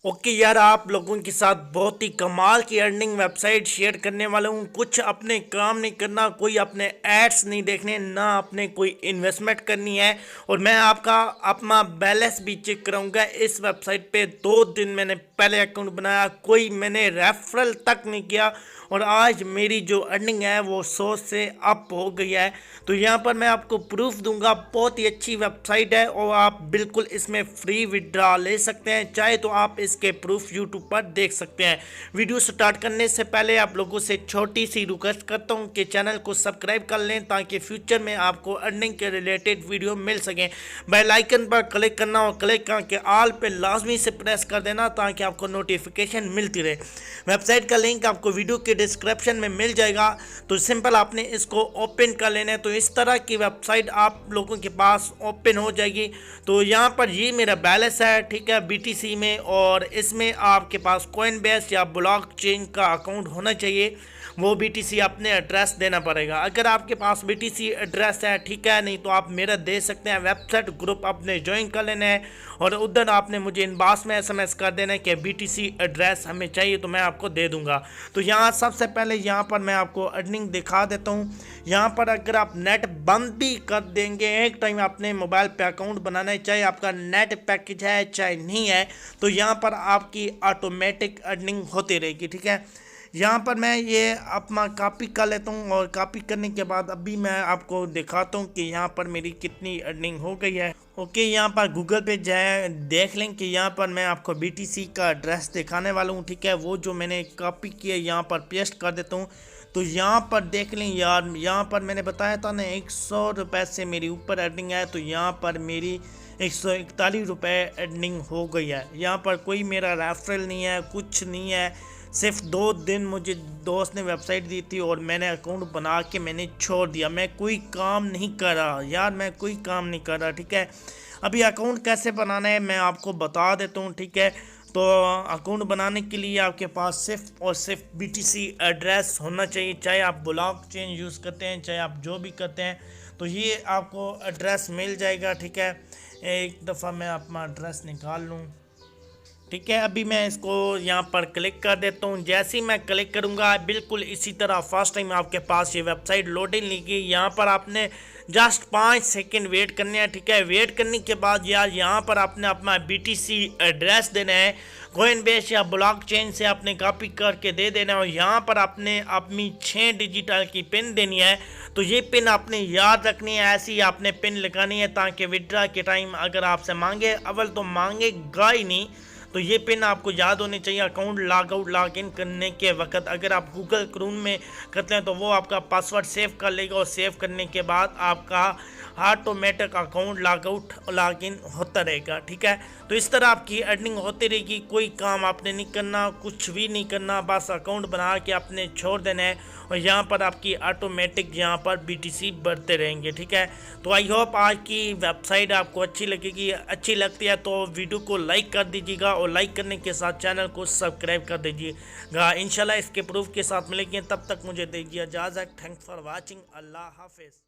Okay यार, आप लोगों के साथ बहुत ही कमाल की अर्निंग वेबसाइट शेयर करने वाला हूँ। कुछ अपने काम नहीं करना, कोई अपने एड्स नहीं देखने, ना अपने कोई इन्वेस्टमेंट करनी है। और मैं आपका अपना बैलेंस भी चेक कराऊंगा इस वेबसाइट पे। 2 दिन मैंने पहले अकाउंट बनाया, कोई मैंने रेफरल तक नहीं किया और आज मेरी जो अर्निंग है वो 100 से अप हो गई है। तो यहाँ पर मैं आपको प्रूफ दूंगा। बहुत ही अच्छी वेबसाइट है और आप बिल्कुल इसमें फ्री विड्रॉ ले सकते हैं। चाहे तो आप इसके प्रूफ यूट्यूब पर देख सकते हैं। वीडियो स्टार्ट करने से पहले आप लोगों से छोटी सी रिक्वेस्ट करता हूँ कि चैनल को सब्सक्राइब कर लें ताकि फ्यूचर में आपको अर्निंग के रिलेटेड वीडियो मिल सकें। बेल आइकन पर क्लिक करना और क्लिक करके ऑल पे लाजमी से प्रेस कर देना ताकि आपको नोटिफिकेशन मिलती रहे। वेबसाइट का लिंक आपको वीडियो के डिस्क्रिप्शन में मिल जाएगा। तो सिंपल आपने इसको ओपन कर लेना है। तो इस तरह की वेबसाइट आप लोगों के पास ओपन हो जाएगी। तो यहाँ पर ये मेरा बैलेंस है, ठीक है, BTC में। और इसमें आपके पास कॉइनबेस या ब्लॉकचेन का अकाउंट होना चाहिए। वो BTC अपने एड्रेस देना पड़ेगा। अगर आपके पास BTC एड्रेस है, ठीक है, नहीं तो आप मेरा दे सकते हैं। वेबसाइट ग्रुप आपने ज्वाइन कर लेना है और उधर आपने मुझे इनबॉक्स में SMS कर देना है कि BTC एड्रेस हमें चाहिए, तो मैं आपको दे दूंगा। तो यहाँ सबसे पहले यहाँ पर मैं आपको अर्निंग दिखा देता हूँ। यहाँ पर अगर आप नेट बंद भी कर देंगे, एक टाइम अपने मोबाइल पे अकाउंट बनाना है, चाहे आपका नेट पैकेज है चाहे नहीं है, तो यहाँ पर आपकी ऑटोमेटिक अर्निंग होती रहेगी, ठीक है। यहाँ पर मैं ये अपना कॉपी कर लेता हूँ और कॉपी करने के बाद अभी मैं आपको दिखाता हूँ कि यहाँ पर मेरी कितनी अर्निंग हो गई है। ओके, यहाँ पर गूगल पे जाए देख लें कि यहाँ पर मैं आपको BTC का एड्रेस दिखाने वाला हूँ, ठीक है। वो जो मैंने कॉपी किया यहाँ पर पेस्ट कर देता हूँ। तो यहाँ पर देख लें यार, यहाँ पर मैंने बताया था ना 100 रुपये से मेरी ऊपर अर्निंग है। तो यहाँ पर मेरी 141 रुपये अर्निंग हो गई है। यहाँ पर कोई मेरा रेफरल नहीं है, कुछ नहीं है। सिर्फ 2 दिन मुझे दोस्त ने वेबसाइट दी थी और मैंने अकाउंट बना के मैंने छोड़ दिया। मैं कोई काम नहीं कर रहा यार, मैं कोई काम नहीं कर रहा, ठीक है। अभी अकाउंट कैसे बनाना है मैं आपको बता देता हूँ, ठीक है। तो अकाउंट बनाने के लिए आपके पास सिर्फ और सिर्फ BTC एड्रेस होना चाहिए। चाहे आप ब्लॉकचेन यूज़ करते हैं, चाहे आप जो भी करते हैं, तो ये आपको एड्रेस मिल जाएगा, ठीक है। एक दफ़ा मैं अपना एड्रेस निकाल लूँ, ठीक है। अभी मैं इसको यहाँ पर क्लिक कर देता हूँ। जैसे ही मैं क्लिक करूँगा बिल्कुल इसी तरह फर्स्ट टाइम आपके पास ये वेबसाइट लोडिंग लेगी। यहाँ पर आपने जस्ट 5 सेकंड वेट करने हैं, ठीक है। वेट करने के बाद यार यहाँ पर आपने अपना BTC एड्रेस देना है। कॉइनबेस या ब्लॉकचेन से आपने कॉपी करके दे देना है और यहाँ पर आपने अपनी 6 डिजिटल की पिन देनी है। तो ये पिन आपने याद रखनी है, ऐसी ही आपने पिन लगानी है ताकि विड्रॉ के टाइम अगर आपसे मांगे, अव्वल तो मांगेगा ही नहीं, तो ये पिन आपको याद होनी चाहिए account log out log in करने के वक्त। अगर आप गूगल क्रोम में करते हैं तो वो आपका पासवर्ड सेव कर लेगा और सेव करने के बाद आपका automatic account log out log in होता रहेगा, ठीक है। तो इस तरह आपकी अर्निंग होती रहेगी। कोई काम आपने नहीं करना, कुछ भी नहीं करना, बस अकाउंट बना के आपने छोड़ देना है और यहाँ पर आपकी ऑटोमेटिक यहाँ पर BTC बढ़ते रहेंगे, ठीक है। तो आई होप आज की वेबसाइट आपको अच्छी लगेगी। अच्छी लगती है तो वीडियो को लाइक कर दीजिएगा और लाइक करने के साथ चैनल को सब्सक्राइब कर दीजिएगा। इंशाल्लाह इसके प्रूफ के साथ मिलेंगे, तब तक मुझे दीजिए इजाज़त। Thanks for watching. अल्लाह हाफिज़।